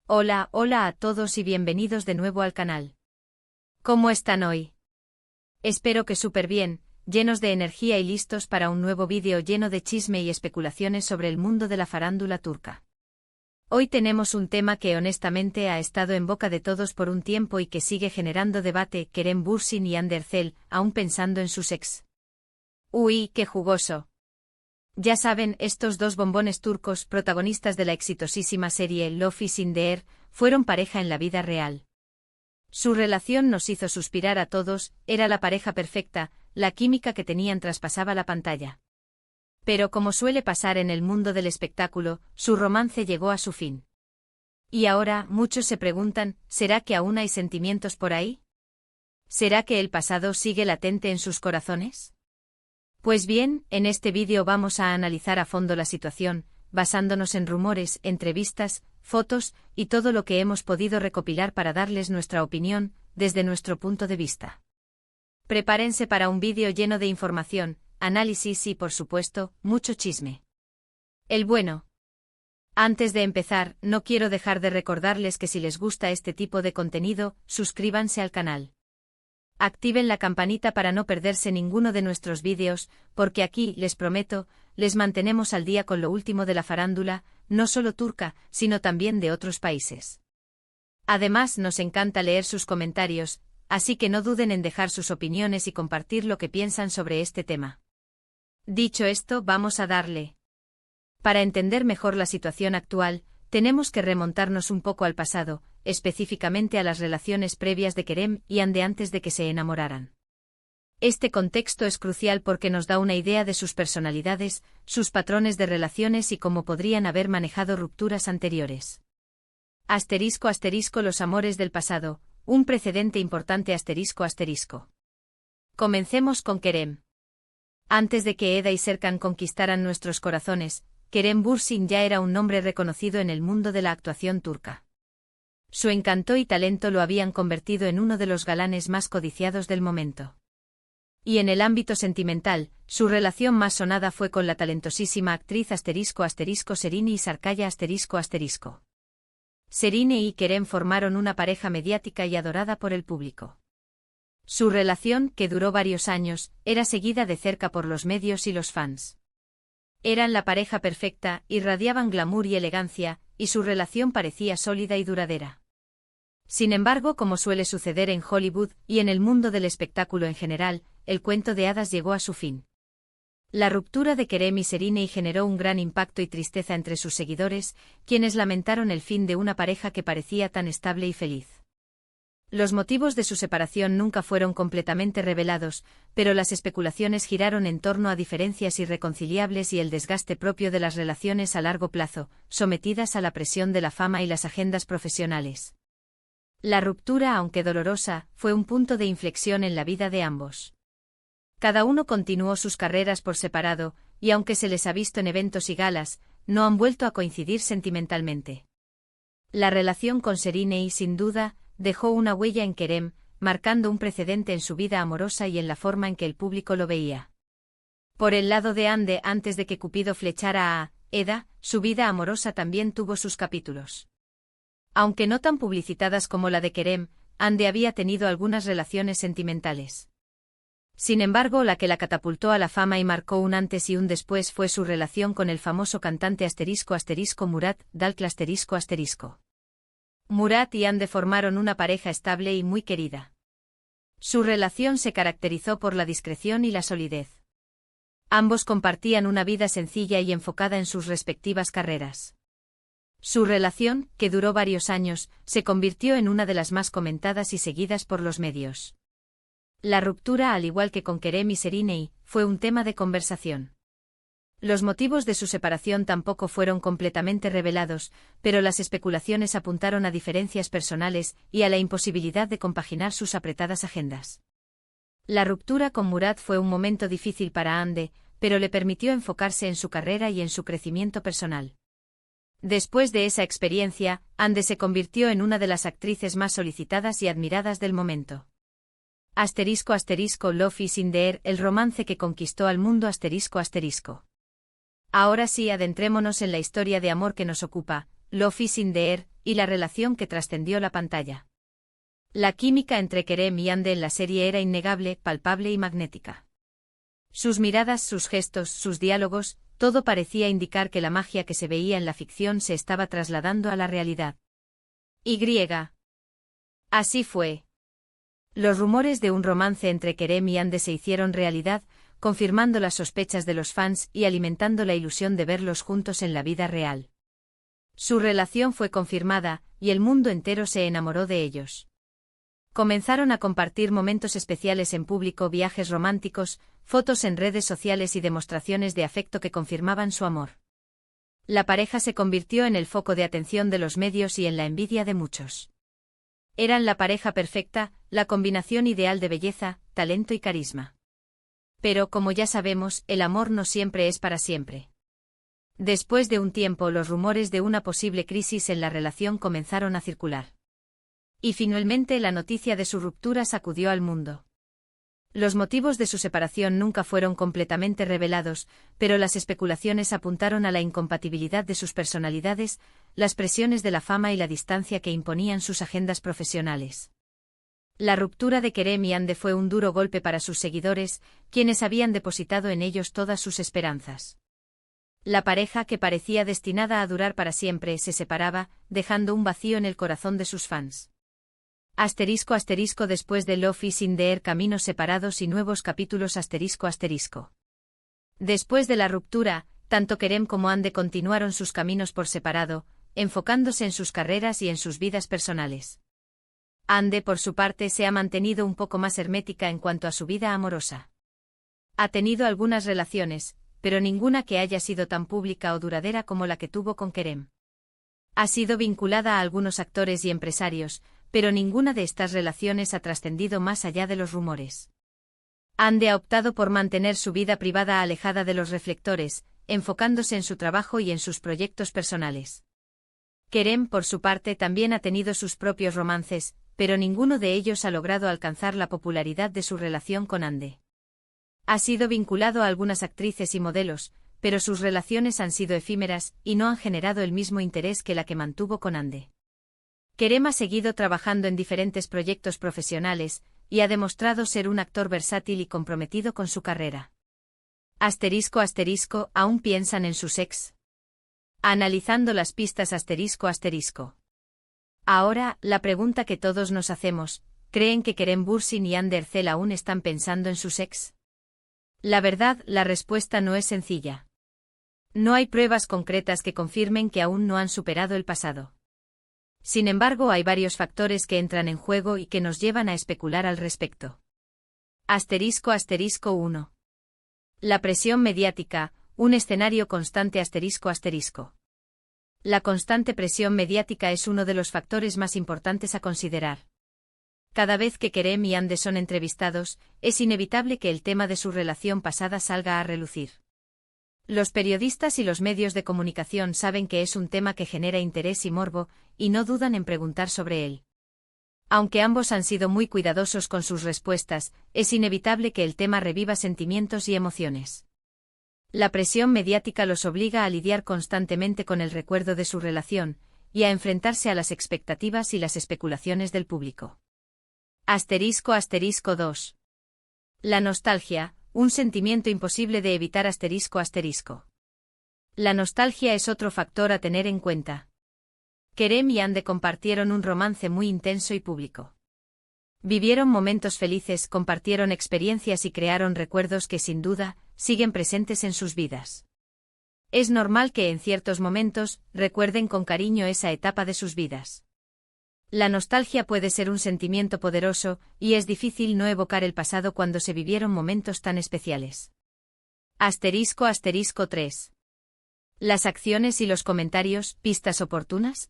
Hola, hola a todos y bienvenidos de nuevo al canal. ¿Cómo están hoy? Espero que súper bien, llenos de energía y listos para un nuevo vídeo lleno de chisme y especulaciones sobre el mundo de la farándula turca. Hoy tenemos un tema que honestamente ha estado en boca de todos por un tiempo y que sigue generando debate: Kerem Bürsin y Hande Erçel, aún pensando en sus ex. ¡Uy, qué jugoso! Ya saben, estos dos bombones turcos, protagonistas de la exitosísima serie Love is in the Air, fueron pareja en la vida real. Su relación nos hizo suspirar a todos, era la pareja perfecta, la química que tenían traspasaba la pantalla. Pero como suele pasar en el mundo del espectáculo, su romance llegó a su fin. Y ahora, muchos se preguntan, ¿será que aún hay sentimientos por ahí? ¿Será que el pasado sigue latente en sus corazones? Pues bien, en este vídeo vamos a analizar a fondo la situación, basándonos en rumores, entrevistas, fotos y todo lo que hemos podido recopilar para darles nuestra opinión, desde nuestro punto de vista. Prepárense para un vídeo lleno de información, análisis y, por supuesto, mucho chisme. El bueno. Antes de empezar, no quiero dejar de recordarles que si les gusta este tipo de contenido, suscríbanse al canal. Activen la campanita para no perderse ninguno de nuestros vídeos, porque aquí, les prometo, les mantenemos al día con lo último de la farándula, no solo turca, sino también de otros países. Además, nos encanta leer sus comentarios, así que no duden en dejar sus opiniones y compartir lo que piensan sobre este tema. Dicho esto, vamos a darle. Para entender mejor la situación actual, tenemos que remontarnos un poco al pasado, específicamente a las relaciones previas de Kerem y Hande antes de que se enamoraran. Este contexto es crucial porque nos da una idea de sus personalidades, sus patrones de relaciones y cómo podrían haber manejado rupturas anteriores. *** Los amores del pasado, un precedente importante ***. Comencemos con Kerem. Antes de que Eda y Serkan conquistaran nuestros corazones, Kerem Bürsin ya era un nombre reconocido en el mundo de la actuación turca. Su encanto y talento lo habían convertido en uno de los galanes más codiciados del momento. Y en el ámbito sentimental, su relación más sonada fue con la talentosísima actriz *** y Sarkaya ***. Serine y Kerem formaron una pareja mediática y adorada por el público. Su relación, que duró varios años, era seguida de cerca por los medios y los fans. Eran la pareja perfecta, irradiaban glamour y elegancia, y su relación parecía sólida y duradera. Sin embargo, como suele suceder en Hollywood y en el mundo del espectáculo en general, el cuento de hadas llegó a su fin. La ruptura de Kerem y Serine generó un gran impacto y tristeza entre sus seguidores, quienes lamentaron el fin de una pareja que parecía tan estable y feliz. Los motivos de su separación nunca fueron completamente revelados, pero las especulaciones giraron en torno a diferencias irreconciliables y el desgaste propio de las relaciones a largo plazo, sometidas a la presión de la fama y las agendas profesionales. La ruptura, aunque dolorosa, fue un punto de inflexión en la vida de ambos. Cada uno continuó sus carreras por separado, y aunque se les ha visto en eventos y galas, no han vuelto a coincidir sentimentalmente. La relación con Serine, sin duda, dejó una huella en Kerem, marcando un precedente en su vida amorosa y en la forma en que el público lo veía. Por el lado de Hande, antes de que Cupido flechara a Eda, su vida amorosa también tuvo sus capítulos. Aunque no tan publicitadas como la de Kerem, Hande había tenido algunas relaciones sentimentales. Sin embargo, la que la catapultó a la fama y marcó un antes y un después fue su relación con el famoso cantante *** Dalkla ***. Murat y Hande formaron una pareja estable y muy querida. Su relación se caracterizó por la discreción y la solidez. Ambos compartían una vida sencilla y enfocada en sus respectivas carreras. Su relación, que duró varios años, se convirtió en una de las más comentadas y seguidas por los medios. La ruptura, al igual que con Kerem y Serine, fue un tema de conversación. Los motivos de su separación tampoco fueron completamente revelados, pero las especulaciones apuntaron a diferencias personales y a la imposibilidad de compaginar sus apretadas agendas. La ruptura con Murat fue un momento difícil para Hande, pero le permitió enfocarse en su carrera y en su crecimiento personal. Después de esa experiencia, Hande se convirtió en una de las actrices más solicitadas y admiradas del momento. Love is in the Air, el romance que conquistó al mundo ***. Ahora sí, adentrémonos en la historia de amor que nos ocupa, Love is in the air, y la relación que trascendió la pantalla. La química entre Kerem y Ande en la serie era innegable, palpable y magnética. Sus miradas, sus gestos, sus diálogos, todo parecía indicar que la magia que se veía en la ficción se estaba trasladando a la realidad. Así fue. Los rumores de un romance entre Kerem y Ande se hicieron realidad, confirmando las sospechas de los fans y alimentando la ilusión de verlos juntos en la vida real. Su relación fue confirmada, y el mundo entero se enamoró de ellos. Comenzaron a compartir momentos especiales en público, viajes románticos, fotos en redes sociales y demostraciones de afecto que confirmaban su amor. La pareja se convirtió en el foco de atención de los medios y en la envidia de muchos. Eran la pareja perfecta, la combinación ideal de belleza, talento y carisma. Pero, como ya sabemos, el amor no siempre es para siempre. Después de un tiempo, los rumores de una posible crisis en la relación comenzaron a circular. Y finalmente la noticia de su ruptura sacudió al mundo. Los motivos de su separación nunca fueron completamente revelados, pero las especulaciones apuntaron a la incompatibilidad de sus personalidades, las presiones de la fama y la distancia que imponían sus agendas profesionales. La ruptura de Kerem y Ande fue un duro golpe para sus seguidores, quienes habían depositado en ellos todas sus esperanzas. La pareja, que parecía destinada a durar para siempre, se separaba, dejando un vacío en el corazón de sus fans. Después de Love is in the air, caminos separados y nuevos capítulos. Después de la ruptura, tanto Kerem como Ande continuaron sus caminos por separado, enfocándose en sus carreras y en sus vidas personales. Ande, por su parte, se ha mantenido un poco más hermética en cuanto a su vida amorosa. Ha tenido algunas relaciones, pero ninguna que haya sido tan pública o duradera como la que tuvo con Kerem. Ha sido vinculada a algunos actores y empresarios, pero ninguna de estas relaciones ha trascendido más allá de los rumores. Ande ha optado por mantener su vida privada alejada de los reflectores, enfocándose en su trabajo y en sus proyectos personales. Kerem, por su parte, también ha tenido sus propios romances, pero ninguno de ellos ha logrado alcanzar la popularidad de su relación con Ande. Ha sido vinculado a algunas actrices y modelos, pero sus relaciones han sido efímeras y no han generado el mismo interés que la que mantuvo con Ande. Kerem ha seguido trabajando en diferentes proyectos profesionales, y ha demostrado ser un actor versátil y comprometido con su carrera. ¿Aún piensan en sus ex? Analizando las pistas. Ahora, la pregunta que todos nos hacemos, ¿creen que Kerem Bürsin y Ande Erçel aún están pensando en sus ex? La verdad, la respuesta no es sencilla. No hay pruebas concretas que confirmen que aún no han superado el pasado. Sin embargo, hay varios factores que entran en juego y que nos llevan a especular al respecto. 1. La presión mediática, un escenario constante. La constante presión mediática es uno de los factores más importantes a considerar. Cada vez que Kerem y Ande son entrevistados, es inevitable que el tema de su relación pasada salga a relucir. Los periodistas y los medios de comunicación saben que es un tema que genera interés y morbo, y no dudan en preguntar sobre él. Aunque ambos han sido muy cuidadosos con sus respuestas, es inevitable que el tema reviva sentimientos y emociones. La presión mediática los obliga a lidiar constantemente con el recuerdo de su relación, y a enfrentarse a las expectativas y las especulaciones del público. 2. La nostalgia, un sentimiento imposible de evitar. La nostalgia es otro factor a tener en cuenta. Kerem y Ande compartieron un romance muy intenso y público. Vivieron momentos felices, compartieron experiencias y crearon recuerdos que sin duda siguen presentes en sus vidas. Es normal que en ciertos momentos recuerden con cariño esa etapa de sus vidas. La nostalgia puede ser un sentimiento poderoso, y es difícil no evocar el pasado cuando se vivieron momentos tan especiales. 3. Las acciones y los comentarios, pistas oportunas.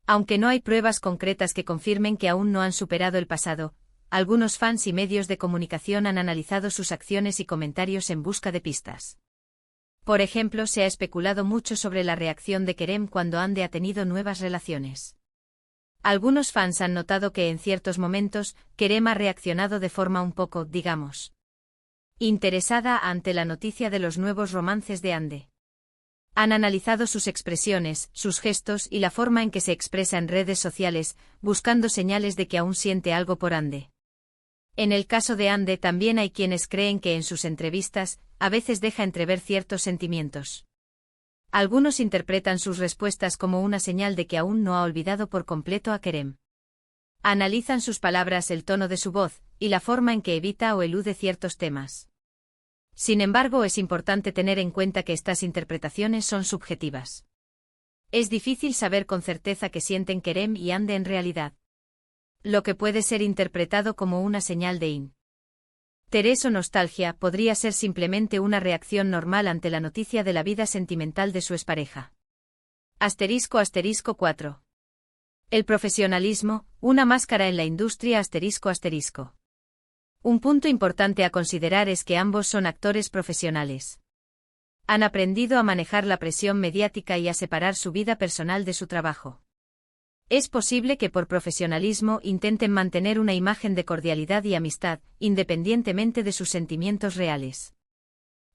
Aunque no hay pruebas concretas que confirmen que aún no han superado el pasado, algunos fans y medios de comunicación han analizado sus acciones y comentarios en busca de pistas. Por ejemplo, se ha especulado mucho sobre la reacción de Kerem cuando Ande ha tenido nuevas relaciones. Algunos fans han notado que en ciertos momentos, Kerem ha reaccionado de forma un poco, interesada ante la noticia de los nuevos romances de Ande. Han analizado sus expresiones, sus gestos y la forma en que se expresa en redes sociales, buscando señales de que aún siente algo por Ande. En el caso de Ande también hay quienes creen que en sus entrevistas, a veces deja entrever ciertos sentimientos. Algunos interpretan sus respuestas como una señal de que aún no ha olvidado por completo a Kerem. Analizan sus palabras, el tono de su voz, y la forma en que evita o elude ciertos temas. Sin embargo, es importante tener en cuenta que estas interpretaciones son subjetivas. Es difícil saber con certeza qué sienten Kerem y Ande en realidad. Lo que puede ser interpretado como una señal de interés o nostalgia podría ser simplemente una reacción normal ante la noticia de la vida sentimental de su expareja. *** 4. El profesionalismo, una máscara en la industria ***. Un punto importante a considerar es que ambos son actores profesionales. Han aprendido a manejar la presión mediática y a separar su vida personal de su trabajo. Es posible que por profesionalismo intenten mantener una imagen de cordialidad y amistad, independientemente de sus sentimientos reales.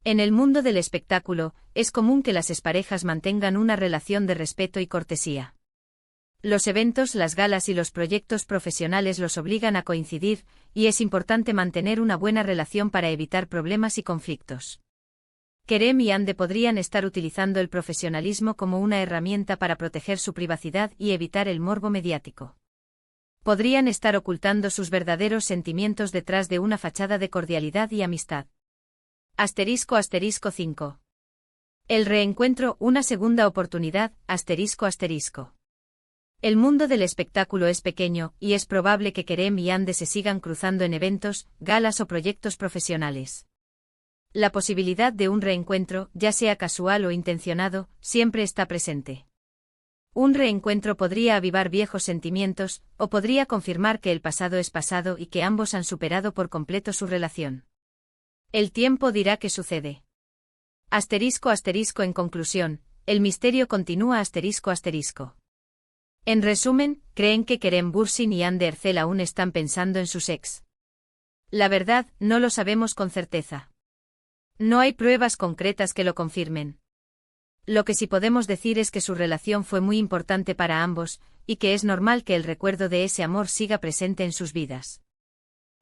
En el mundo del espectáculo, es común que las exparejas mantengan una relación de respeto y cortesía. Los eventos, las galas y los proyectos profesionales los obligan a coincidir, y es importante mantener una buena relación para evitar problemas y conflictos. Kerem y Ande podrían estar utilizando el profesionalismo como una herramienta para proteger su privacidad y evitar el morbo mediático. Podrían estar ocultando sus verdaderos sentimientos detrás de una fachada de cordialidad y amistad. *** 5. El reencuentro, una segunda oportunidad, ***. El mundo del espectáculo es pequeño, y es probable que Kerem y Ande se sigan cruzando en eventos, galas o proyectos profesionales. La posibilidad de un reencuentro, ya sea casual o intencionado, siempre está presente. Un reencuentro podría avivar viejos sentimientos, o podría confirmar que el pasado es pasado y que ambos han superado por completo su relación. El tiempo dirá qué sucede. *** En conclusión, el misterio continúa ***. En resumen, creen que Kerem Bürsin y Hande Erçel aún están pensando en sus ex. La verdad, no lo sabemos con certeza. No hay pruebas concretas que lo confirmen. Lo que sí podemos decir es que su relación fue muy importante para ambos, y que es normal que el recuerdo de ese amor siga presente en sus vidas.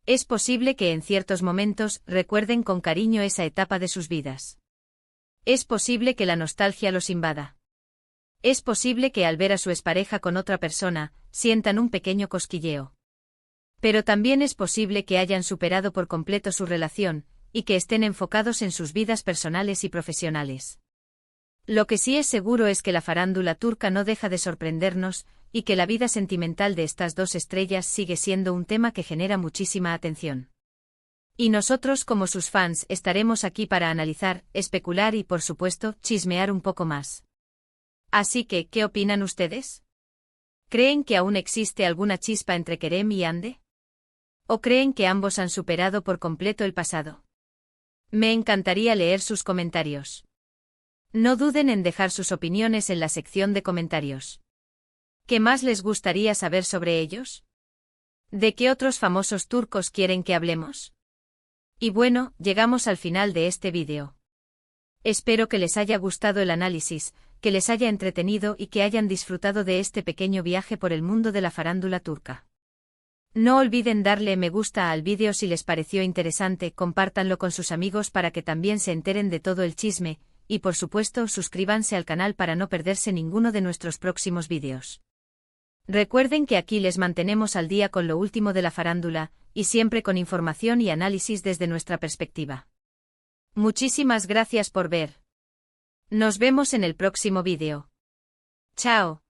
Es posible que en ciertos momentos recuerden con cariño esa etapa de sus vidas. Es posible que la nostalgia los invada. Es posible que al ver a su expareja con otra persona, sientan un pequeño cosquilleo. Pero también es posible que hayan superado por completo su relación, y que estén enfocados en sus vidas personales y profesionales. Lo que sí es seguro es que la farándula turca no deja de sorprendernos, y que la vida sentimental de estas dos estrellas sigue siendo un tema que genera muchísima atención. Y nosotros como sus fans estaremos aquí para analizar, especular y por supuesto, chismear un poco más. Así que, ¿qué opinan ustedes? ¿Creen que aún existe alguna chispa entre Kerem y Hande? ¿O creen que ambos han superado por completo el pasado? Me encantaría leer sus comentarios. No duden en dejar sus opiniones en la sección de comentarios. ¿Qué más les gustaría saber sobre ellos? ¿De qué otros famosos turcos quieren que hablemos? Y bueno, llegamos al final de este vídeo. Espero que les haya gustado el análisis, que les haya entretenido y que hayan disfrutado de este pequeño viaje por el mundo de la farándula turca. No olviden darle me gusta al vídeo si les pareció interesante, compártanlo con sus amigos para que también se enteren de todo el chisme, y por supuesto suscríbanse al canal para no perderse ninguno de nuestros próximos vídeos. Recuerden que aquí les mantenemos al día con lo último de la farándula, y siempre con información y análisis desde nuestra perspectiva. Muchísimas gracias por ver. Nos vemos en el próximo vídeo. Chao.